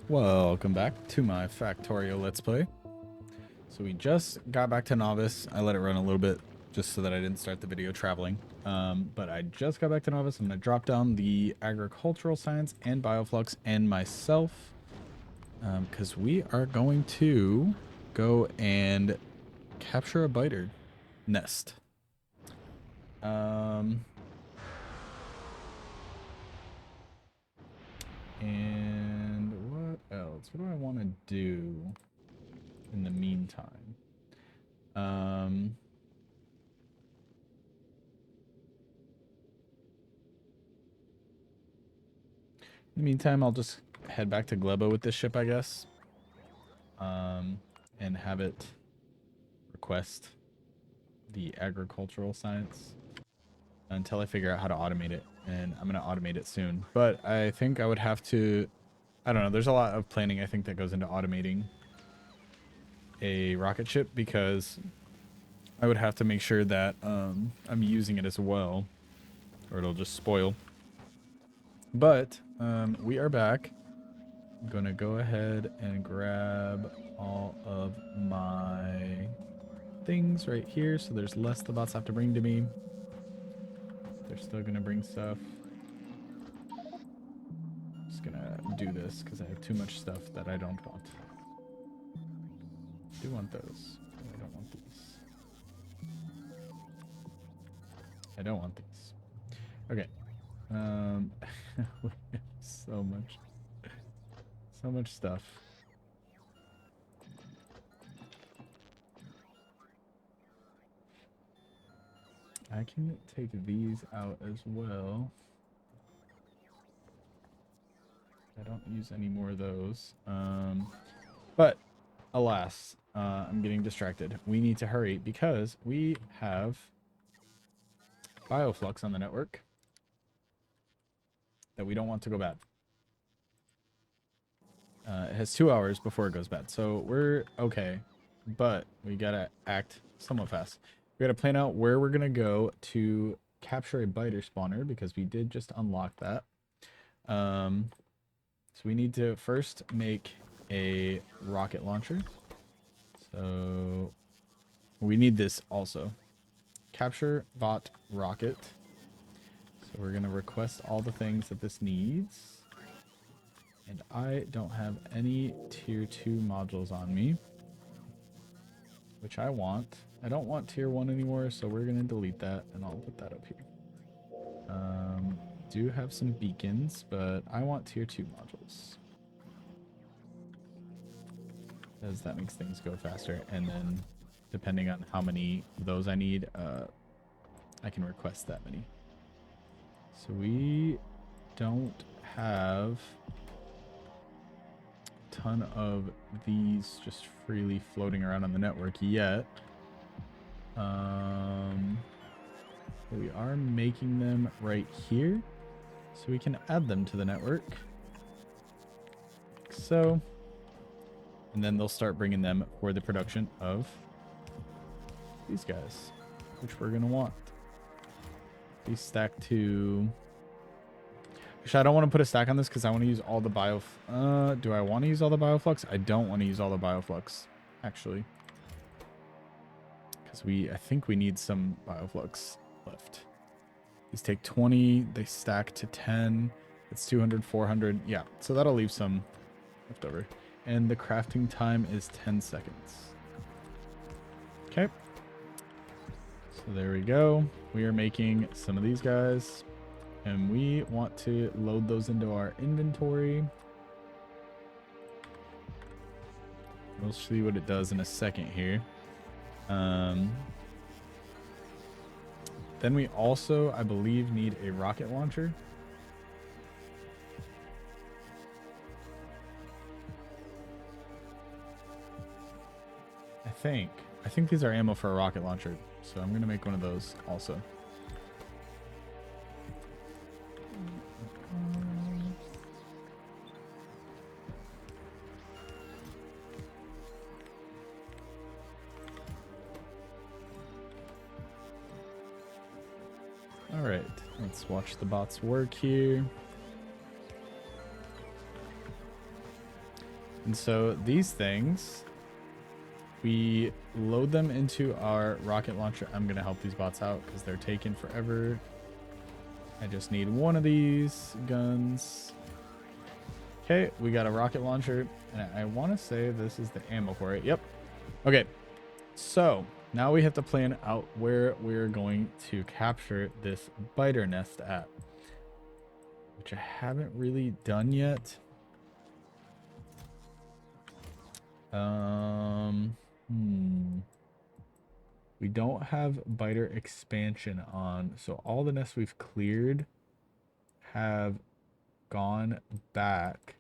Welcome back to my Factorio Let's Play. So we just got back to Novice. I let it run a little bit just so that I didn't start the video traveling. But I just got back to Novice. I'm going to drop down the Agricultural Science and Bioflux and myself. Because we are going to go and capture a biter nest. And what else? What do I want to do in the meantime? In the meantime, I'll just head back to Glebo with this ship, I guess. And have it request the agricultural science until I figure out how to automate it. And I'm going to automate it soon. But I think I would have to... I don't know. There's a lot of planning, I think, that goes into automating a rocket ship because I would have to make sure that I'm using it as well, or it'll just spoil. But we are back. I'm going to go ahead and grab all of my things right here so there's less the bots have to bring to me. They're still going to bring stuff. Just going to do this because I have too much stuff that I don't want. I do want those. I don't want these. I don't want these. Okay. so much stuff. I can take these out as well. I don't use any more of those. But alas, I'm getting distracted. We need to hurry because we have Bioflux on the network that we don't want to go bad. It has 2 hours before it goes bad, so we're okay, but we gotta act somewhat fast. We gotta plan out where we're gonna go to capture a biter spawner because we did just unlock that. So we need to first make a rocket launcher. So we need this also. Capture bot rocket. So we're gonna request all the things that this needs. And I don't have any tier 2 modules on me, which I want. I don't want tier 1 anymore, so we're gonna delete that and I'll put that up here. Do have some beacons, but I want tier 2 modules. Because that makes things go faster, and then depending on how many of those I need, I can request that many. So we don't have a ton of these just freely floating around on the network yet. We are making them right here, so we can add them to the network. So, and then they'll start bringing them for the production of these guys, which we're gonna want. These stack to... Actually, I don't want to put a stack on this because I want to use all the do I want to use all the bioflux? I don't want to use all the bioflux, actually. Because I think we need some bioflux left. These take 20, they stack to 10. It's 200, 400. Yeah, so that'll leave some left over. And the crafting time is 10 seconds. Okay. So there we go. We are making some of these guys. And we want to load those into our inventory. We'll see what it does in a second here. Then we also, I believe, need a rocket launcher. I think these are ammo for a rocket launcher, so I'm going to make one of those also. All right, let's watch the bots work here. And so these things, we load them into our rocket launcher. I'm going to help these bots out because they're taking forever. I just need one of these guns. Okay, we got a rocket launcher. And I want to say this is the ammo for it. Yep. Okay, so now we have to plan out where we're going to capture this biter nest at, which I haven't really done yet. We don't have biter expansion on, so all the nests we've cleared have gone back.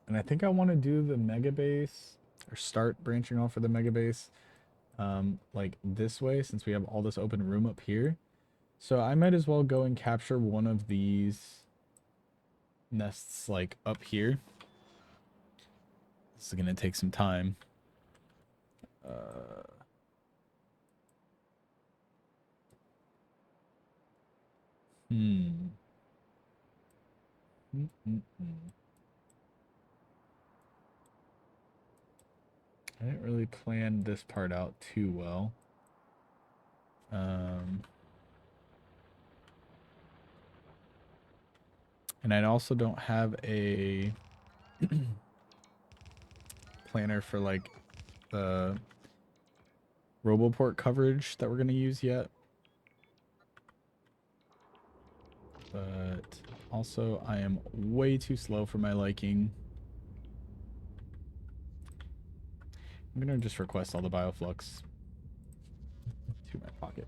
And I think I want to do the mega base, or start branching off for the mega base, like this way, since we have all this open room up here. So I might as well go and capture one of these nests like up here. This is gonna take some time. I didn't really plan this part out too well. And I also don't have a planner for like the Roboport coverage that we're going to use yet. But also I am way too slow for my liking. I'm going to just request all the bioflux to my pocket.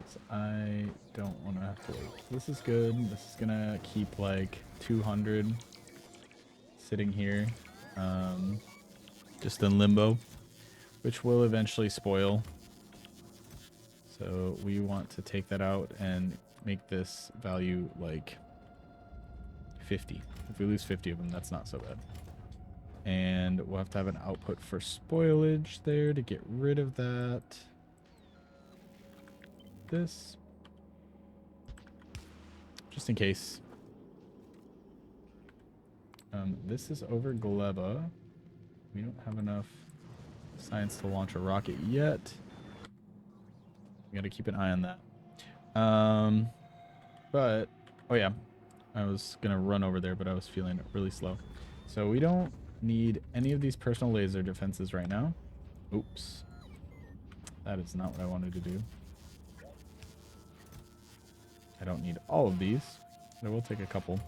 So I don't want to have to wait. This is good. This is going to keep like 200 sitting here. Just in limbo, which will eventually spoil. So we want to take that out and make this value like 50. If we lose 50 of them, that's not so bad. And we'll have to have an output for spoilage there to get rid of that. This. Just in case. This is over Gleba. We don't have enough science to launch a rocket yet. We gotta keep an eye on that. But, oh yeah, I was gonna run over there, but I was feeling really slow. So we don't need any of these personal laser defenses right now. Oops. That is not what I wanted to do. I don't need all of these. I will take a couple.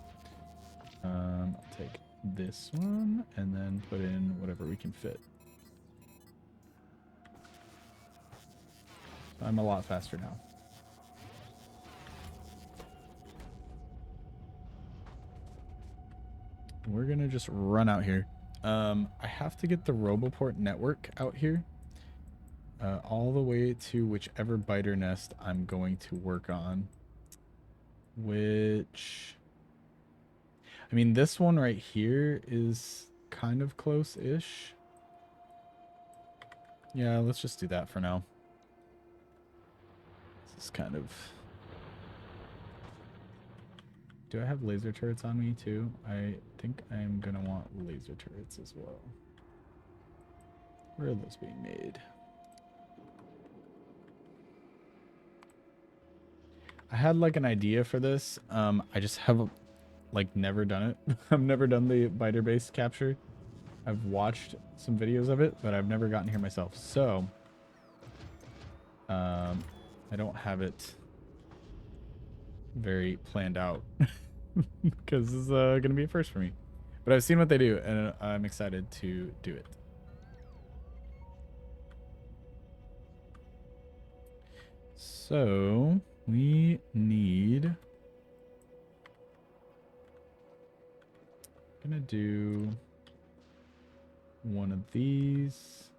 I'll take this one and then put in whatever we can fit. I'm a lot faster now. We're gonna just run out here. I have to get the Roboport network out here. All the way to whichever biter nest I'm going to work on. Which... I mean, this one right here is kind of close-ish. Yeah, let's just do that for now. This is kind of... Do I have laser turrets on me too? I think I'm gonna want laser turrets as well. Where are those being made? I had like an idea for this. I just have like never done it. I've never done the biter base capture. I've watched some videos of it, but I've never gotten here myself. So I don't have it very planned out because this is gonna be a first for me. But I've seen what they do and I'm excited to do it. So we need... I'm gonna do one of these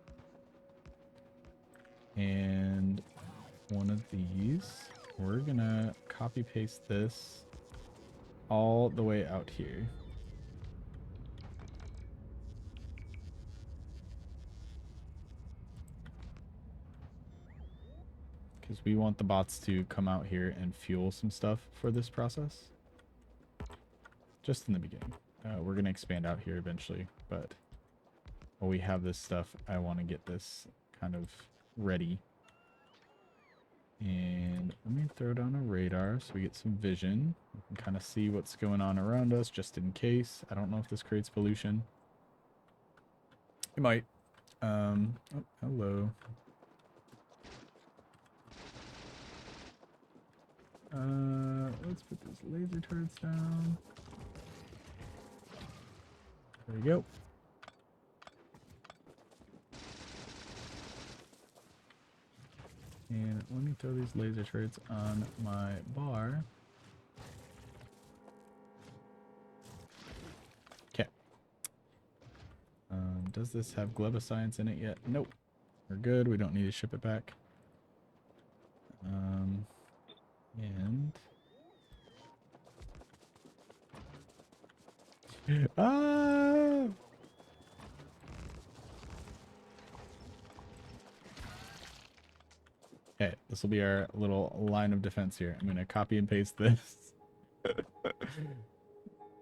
and one of these. We're gonna copy paste this all the way out here. Because we want the bots to come out here and fuel some stuff for this process. just in the beginning. We're going to expand out here eventually, but while we have this stuff, I want to get this kind of ready. And let me throw down a radar so we get some vision. We can kind of see what's going on around us just in case. I don't know if this creates pollution. It might. Oh, hello. Let's put these laser turrets down. There we go. And let me throw these laser turrets on my bar. Okay. Does this have Gleb of Science in it yet? Nope. We're good. We don't need to ship it back. And ah! Okay, this will be our little line of defense here. I'm going to copy and paste this.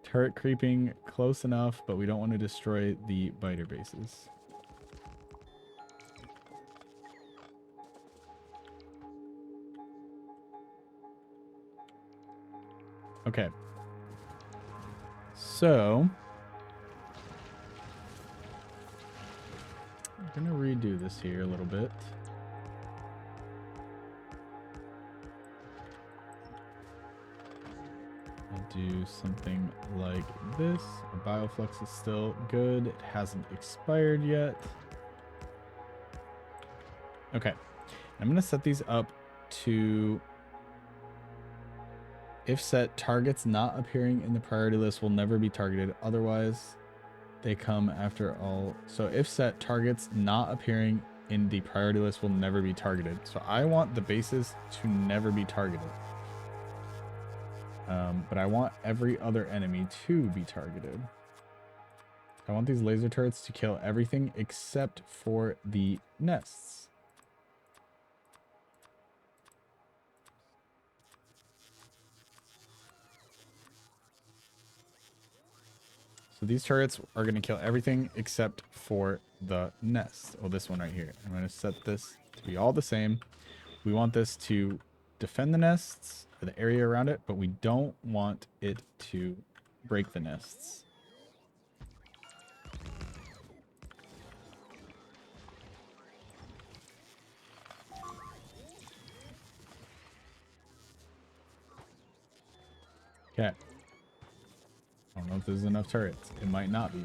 Turret creeping close enough, but we don't want to destroy the biter bases. Okay. So I'm going to redo this here a little bit. Do something like this. Our bioflux is still good. It hasn't expired yet. Okay. I'm going to set these up to if set targets not appearing in the priority list will never be targeted. Otherwise, they come after all. So if set targets not appearing in the priority list will never be targeted. So I want the bases to never be targeted. But I want every other enemy to be targeted. I want these laser turrets to kill everything except for the nests. So these turrets are going to kill everything except for the nest. Oh, this one right here. I'm going to set this to be all the same. We want this to defend the nests, or the area around it, but we don't want it to break the nests. Okay. I don't know if there's enough turrets. It might not be.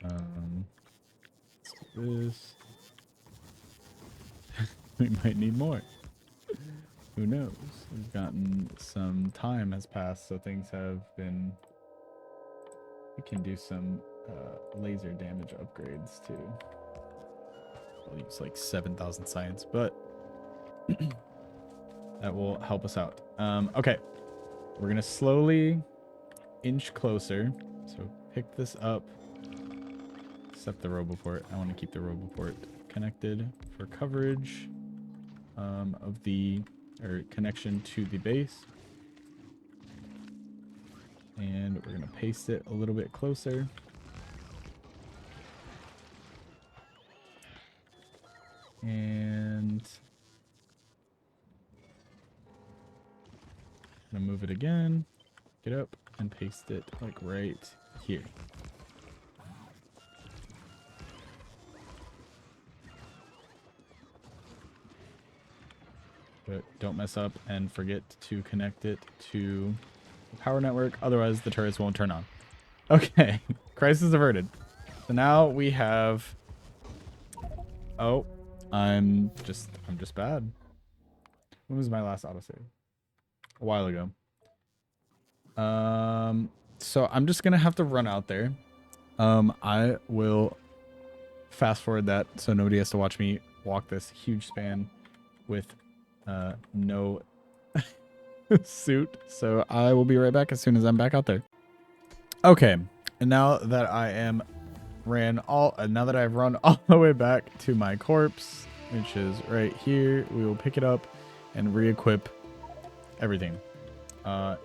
Let's do this. We might need more. Who knows? We've gotten some time has passed, so things have been... We can do some laser damage upgrades too. I'll use like 7,000 science, but that will help us out. Okay. We're gonna slowly inch closer. So pick this up. Set the roboport. I want to keep the roboport connected for coverage of the connection to the base. And we're gonna paste it a little bit closer. And I'm gonna move it again, get up and paste it like right here. But don't mess up and forget to connect it to the power network, otherwise the turrets won't turn on. Okay, crisis averted. So now we have... Oh, I'm just bad. When was my last autosave? A while ago. So I'm just gonna have to run out there. I will fast forward that so nobody has to watch me walk this huge span with no suit. So I will be right back as soon as I'm back out there. Okay, and now that I've run all the way back to my corpse, which is right here, we will pick it up and re-equip everything.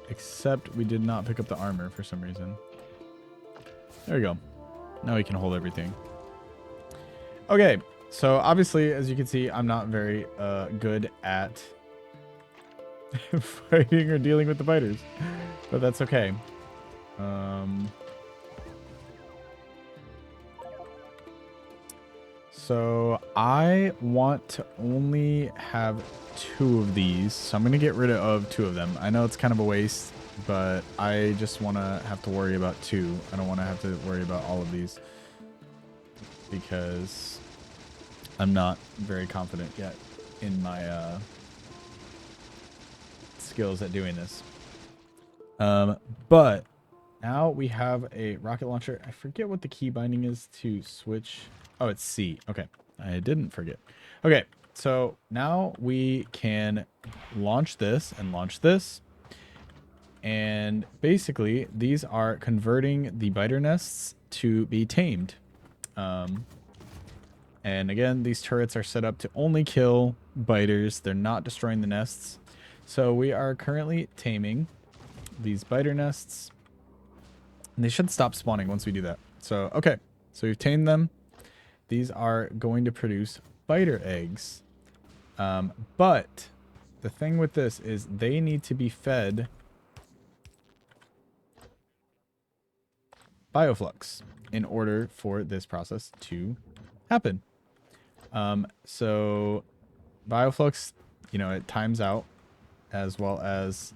Except we did not pick up the armor for some reason. There we go. Now we can hold everything. Okay, so obviously, as you can see, I'm not very good at fighting or dealing with the biters, but that's okay. So I want to only have 2 of these, so I'm gonna get rid of 2 of them. I know it's kind of a waste, but I just want to have to worry about 2. I don't want to have to worry about all of these because I'm not very confident yet in my skills at doing this. But now we have a rocket launcher. I forget what the key binding is to switch. Oh, it's C. Okay. I didn't forget. Okay. So now we can launch this and launch this. And basically, these are converting the biter nests to be tamed. And again, these turrets are set up to only kill biters. They're not destroying the nests. So we are currently taming these biter nests. And they should stop spawning once we do that. So, okay. So we've tamed them. These are going to produce biter eggs. But the thing with this is they need to be fed bioflux in order for this process to happen. So bioflux, you know, it times out, as well as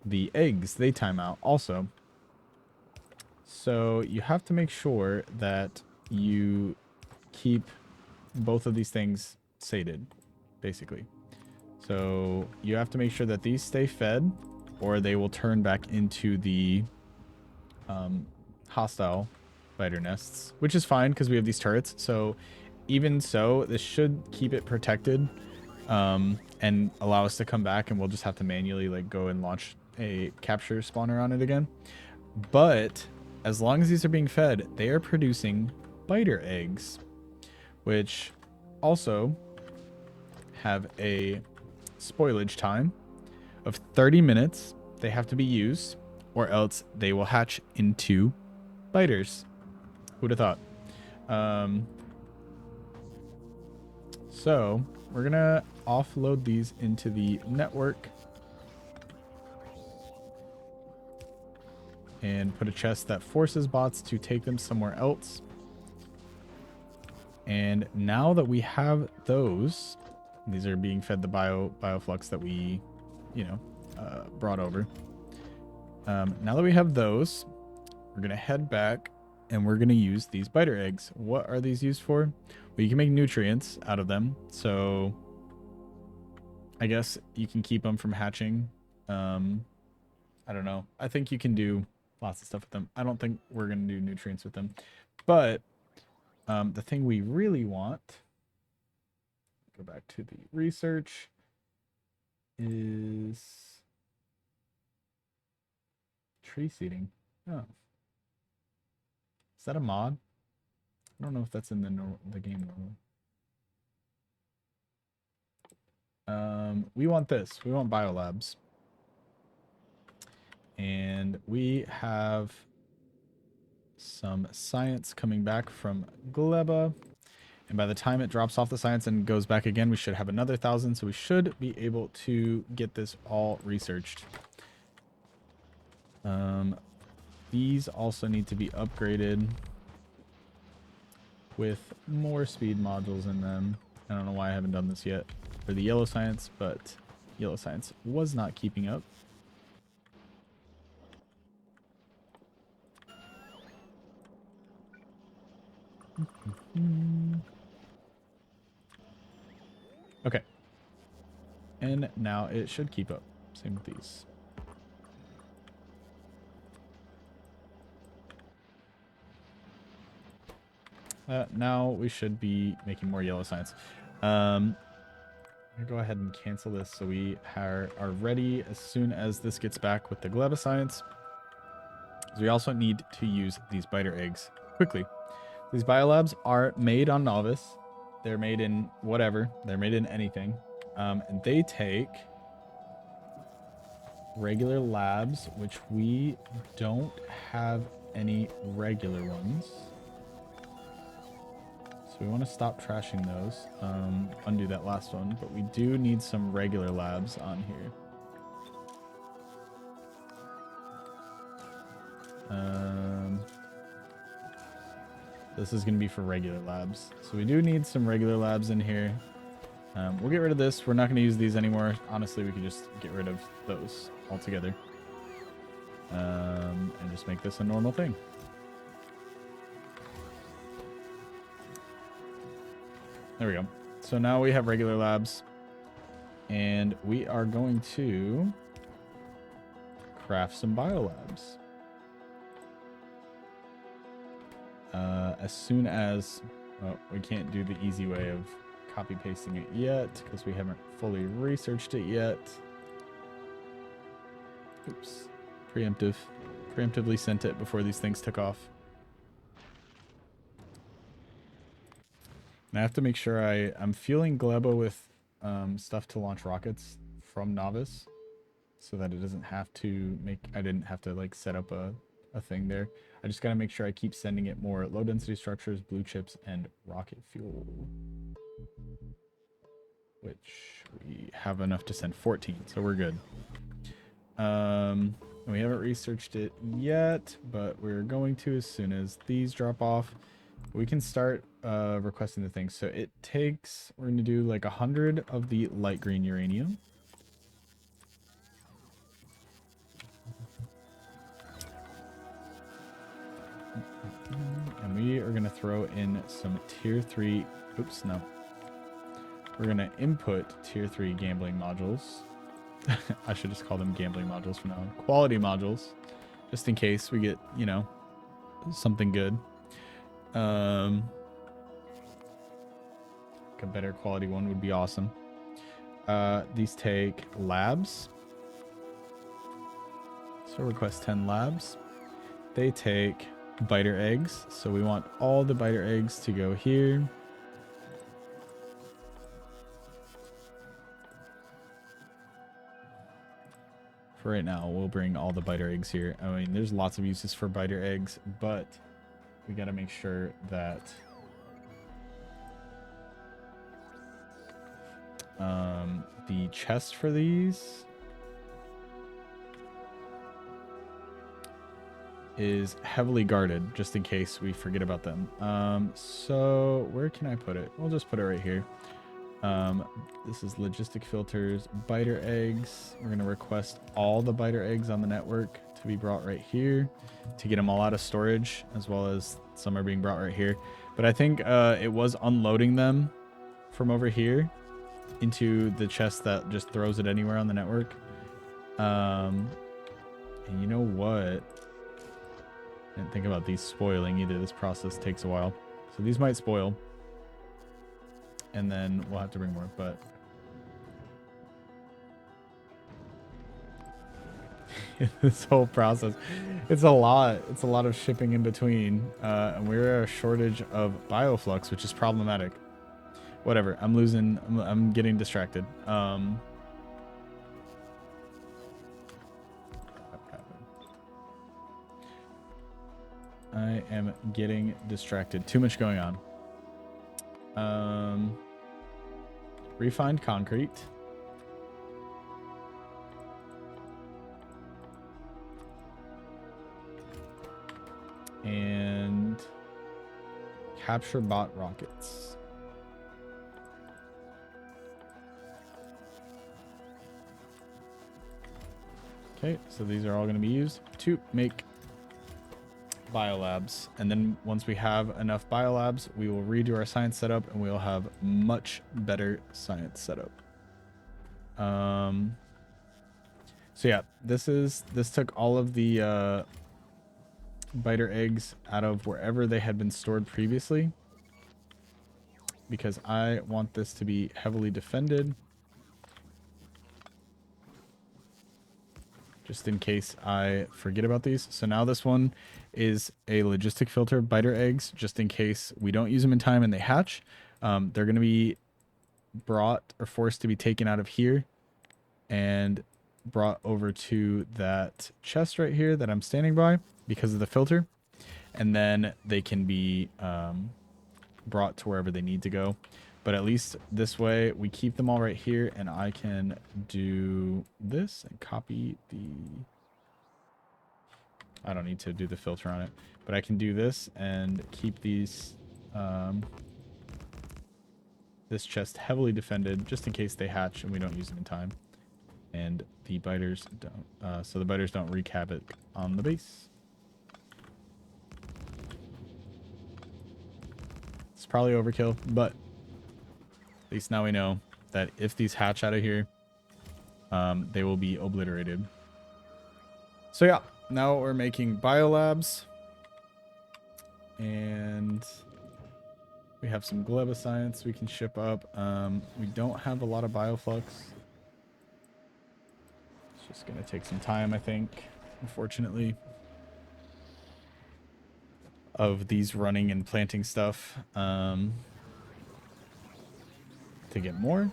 the eggs, they time out also. So you have to make sure that you keep both of these things sated, basically. So you have to make sure that these stay fed, or they will turn back into the hostile biter nests, which is fine because we have these turrets. So even so, this should keep it protected and allow us to come back, and we'll just have to manually like go and launch a capture spawner on it again. But as long as these are being fed, they are producing biter eggs, which also have a spoilage time of 30 minutes. They have to be used, or else they will hatch into biters. Who'd have thought? So we're gonna offload these into the network and put a chest that forces bots to take them somewhere else. And now that we have those, these are being fed the bioflux that we, you know, brought over. Now that we have those, we're gonna head back and we're gonna use these biter eggs. What are these used for? Well, you can make nutrients out of them. So I guess you can keep them from hatching. I don't know. I think you can do lots of stuff with them. I don't think we're gonna do nutrients with them, but the thing we really want, go back to the research, is tree seeding. Oh, is that a mod? I don't know if that's in the game normal. We want this. We want biolabs. And we have some science coming back from Gleba. And by the time it drops off the science and goes back again, we should have another 1,000. So we should be able to get this all researched. These also need to be upgraded with more speed modules in them. I don't know why I haven't done this yet for the yellow science, but yellow science was not keeping up. Okay. And now it should keep up. Same with these. Now we should be making more yellow science. I'm going to go ahead and cancel this so we are ready as soon as this gets back with the Gleba science. So we also need to use these biter eggs quickly. These biolabs are made on Novice. They're made in whatever. They're made in anything. And they take regular labs, which we don't have any regular ones. So we want to stop trashing those. Undo that last one, but we do need some regular labs on here. This is going to be for regular labs. So we do need some regular labs in here. We'll get rid of this. We're not going to use these anymore. Honestly, we could just get rid of those altogether. And just make this a normal thing. There we go. So now we have regular labs. And we are going to craft some biolabs. As soon as... Oh, we can't do the easy way of copy pasting it yet because we haven't fully researched it yet. Oops. Preemptively sent it before these things took off. And I have to make sure I'm fueling Gleba with stuff to launch rockets from Novice so that it doesn't have to I didn't have to like set up a thing there. I just got to make sure I keep sending it more low density structures, blue chips, and rocket fuel. Which we have enough to send 14, so we're good. We haven't researched it yet, but we're going to as soon as these drop off. We can start requesting the things. So it takes, we're going to do like 100 of the light green uranium. And we are going to throw in some tier 3, oops, no. We're going to input tier 3 gambling modules. I should just call them gambling modules from now on. Quality modules, just in case we get, you know, something good. A better quality one would be awesome. These take labs. So request 10 labs. They take biter eggs. So we want all the biter eggs to go here. For right now, we'll bring all the biter eggs here. I mean, there's lots of uses for biter eggs, but we got to make sure that the chest for these is heavily guarded, just in case we forget about them. So where can I put it? We'll just put it right here. This is logistic filters, biter eggs. We're going to request all the biter eggs on the network to be brought right here to get them all out of storage, as well as some are being brought right here. But I think it was unloading them from over here into the chest that just throws it anywhere on the network. And you know what? I didn't think about these spoiling either. This process takes a while. So these might spoil. And then we'll have to bring more, but this whole process, it's a lot. It's a lot of shipping in between. And we're a shortage of bioflux, which is problematic. Whatever. I'm getting distracted. I am getting distracted. Too much going on. Refined concrete. And capture bot rockets. Okay, so these are all going to be used to make biolabs, and then once we have enough biolabs, we will redo our science setup and we will have much better science setup. So yeah, this took all of the biter eggs out of wherever they had been stored previously, because I want this to be heavily defended, just in case I forget about these. So now this one is a logistic filter, biter eggs, just in case we don't use them in time and they hatch. They're going to be brought or forced to be taken out of here and brought over to that chest right here that I'm standing by because of the filter. And then they can be brought to wherever they need to go. But at least this way, we keep them all right here, and I can do this and copy the... I don't need to do the filter on it, but I can do this and keep these... this chest heavily defended, just in case they hatch and we don't use them in time. And the biters don't... so the biters don't wreak havoc on the base. It's probably overkill, but at least now we know that if these hatch out of here, they will be obliterated. So yeah, now we're making biolabs. And we have some gleba science we can ship up. We don't have a lot of bioflux. It's just going to take some time, I think, unfortunately, of these running and planting stuff to get more.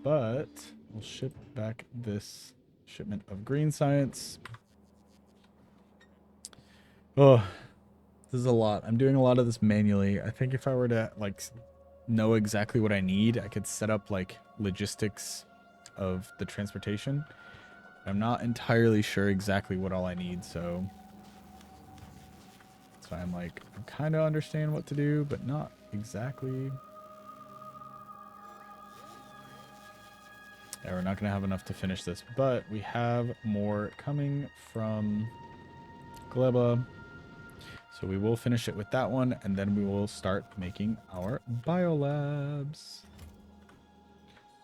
But we'll ship back this shipment of green science. Oh, this is a lot. I'm doing a lot of this manually. I think if I were to like know exactly what I need, I could set up like logistics of the transportation. I'm not entirely sure exactly what all I need, so that's why I'm like, I kind of understand what to do, but not exactly. Yeah, we're not going to have enough to finish this, but we have more coming from gleba. So we will finish it with that one, and then we will start making our biolabs.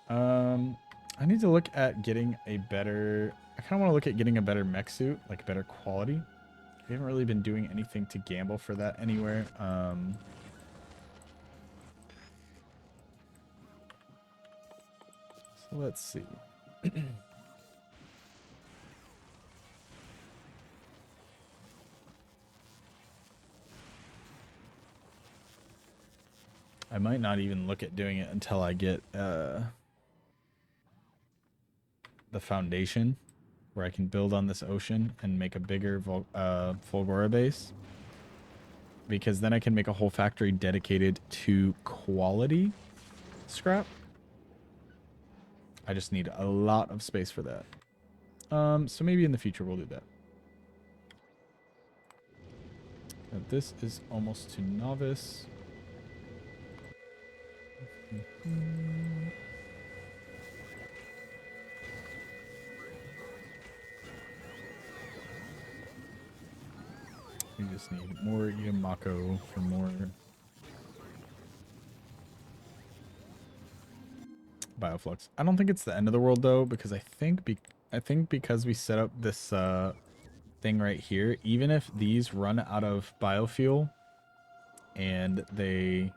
I need to look at getting a better... I kind of want to look at getting a better mech suit, like better quality. We haven't really been doing anything to gamble for that anywhere. So let's see. I might not even look at doing it until I get the foundation where I can build on this ocean and make a bigger Fulgora base. Because then I can make a whole factory dedicated to quality scrap. I just need a lot of space for that. So maybe in the future we'll do that. Now this is almost to novice. We just need more Yamako for more bioflux. I don't think it's the end of the world though, because I think because we set up this thing right here, even if these run out of biofuel and they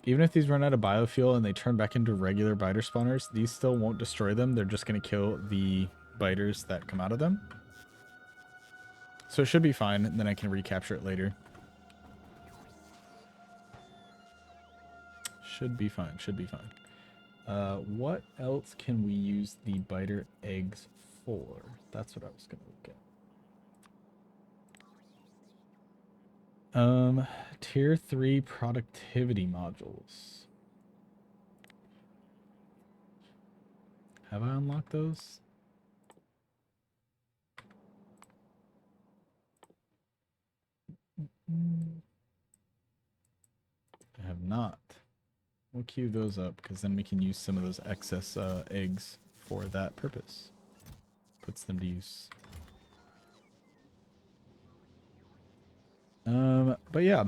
even if these run out of biofuel and they turn back into regular biter spawners, these still won't destroy them. They're just going to kill the biters that come out of them. So it should be fine, and then I can recapture it later. Should be fine, should be fine. What else can we use the biter eggs for? That's what I was going to look at. Tier 3 productivity modules. Have I unlocked those? I have not. We'll queue those up because then we can use some of those excess eggs for that purpose. Puts them to use. But yeah.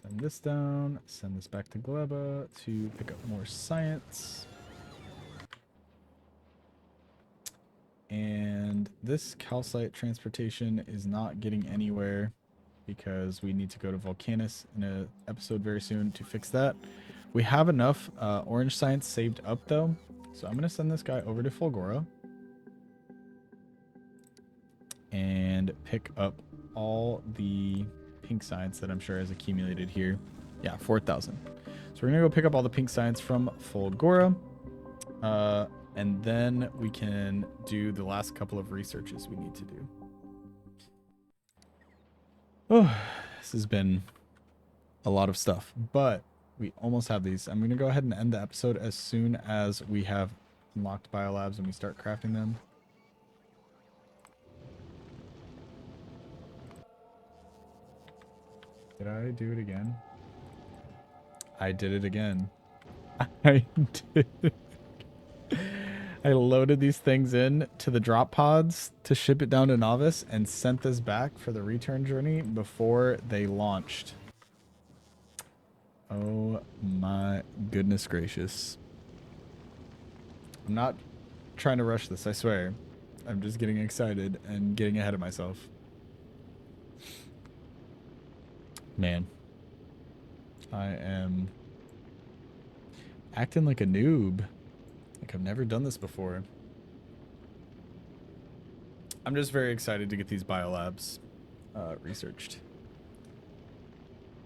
Send this down. Send this back to gleba to pick up more science. And this calcite transportation is not getting anywhere because we need to go to Volcanus in an episode very soon to fix that. We have enough orange science saved up though. So I'm going to send this guy over to Fulgora and pick up all the pink science that I'm sure has accumulated here. Yeah, 4,000. So we're gonna go pick up all the pink science from Folgora. And then we can do the last couple of researches we need to do. Oh, this has been a lot of stuff, but we almost have these. I'm going to go ahead and end the episode as soon as we have unlocked biolabs and we start crafting them. Did I do it again? I did it again. I did. I loaded these things in to the drop pods to ship it down to Novice and sent this back for the return journey before they launched. Oh my goodness gracious. I'm not trying to rush this, I swear. I'm just getting excited and getting ahead of myself. Man. I am acting like a noob. Like I've never done this before. I'm just very excited to get these biolabs researched.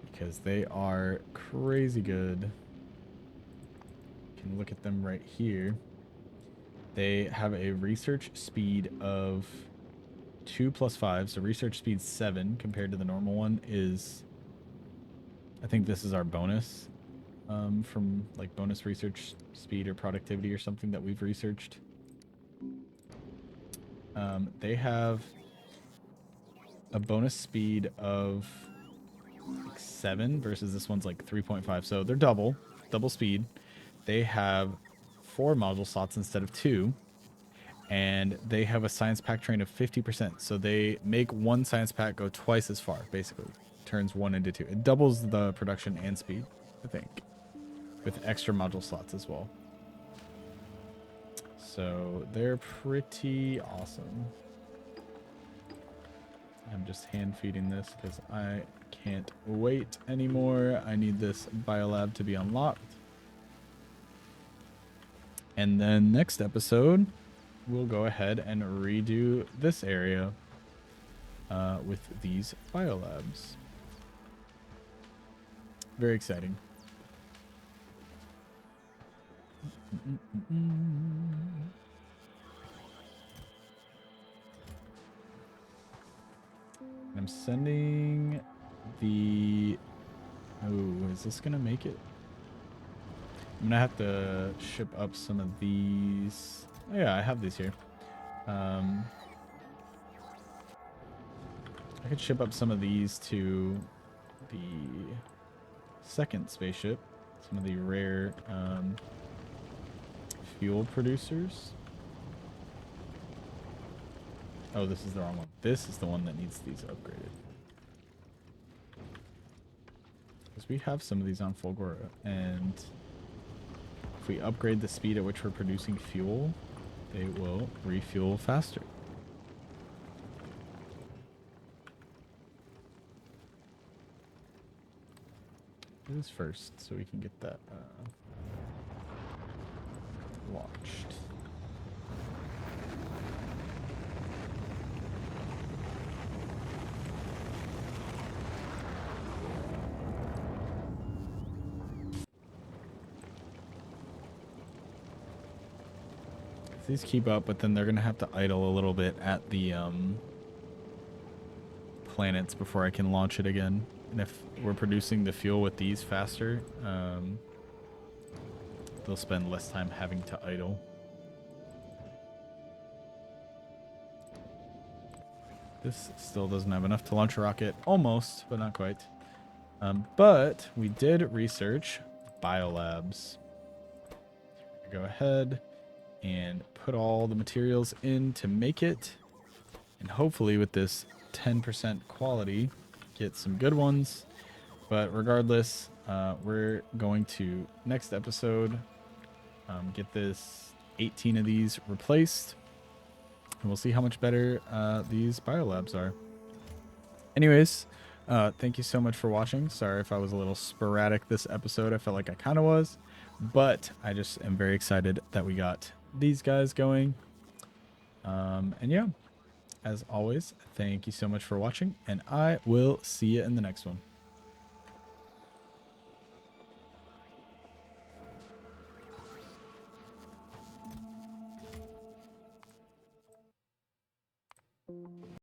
Because they are crazy good. You can look at them right here. They have a research speed of 2 + 5. So research speed 7 compared to the normal one is... I think this is our bonus. From like bonus research speed or productivity or something that we've researched. They have a bonus speed of like 7 versus this one's like 3.5. So they're double speed. They have 4 module slots instead of 2. And they have a science pack train of 50%. So they make one science pack go twice as far, basically. Turns 1 into 2. It doubles the production and speed, I think. With extra module slots as well. So they're pretty awesome. I'm just hand feeding this because I can't wait anymore. I need this biolab to be unlocked. And then next episode, we'll go ahead and redo this area with these biolabs. Very exciting. I'm sending the... Oh, is this going to make it? I'm going to have to ship up some of these. Oh, yeah, I have these here. I could ship up some of these to the second spaceship. Some of the rare fuel producers. Oh, this is the wrong one. This is the one that needs these upgraded. Because we have some of these on Folgora, and if we upgrade the speed at which we're producing fuel, they will refuel faster. Do this first so we can get that launched. These keep up, but then they're gonna have to idle a little bit at the planets before I can launch it again. And if we're producing the fuel with these faster, they'll spend less time having to idle. This still doesn't have enough to launch a rocket. Almost, but not quite. But we did research biolabs. Go ahead and put all the materials in to make it. And hopefully with this 10% quality, get some good ones. But regardless, we're going to, next episode, get this 18 of these replaced. And we'll see how much better these biolabs are. Anyways, thank you so much for watching. Sorry if I was a little sporadic this episode. I felt like I kind of was. But I just am very excited that we got these guys going. And yeah, as always, thank you so much for watching, and I will see you in the next one.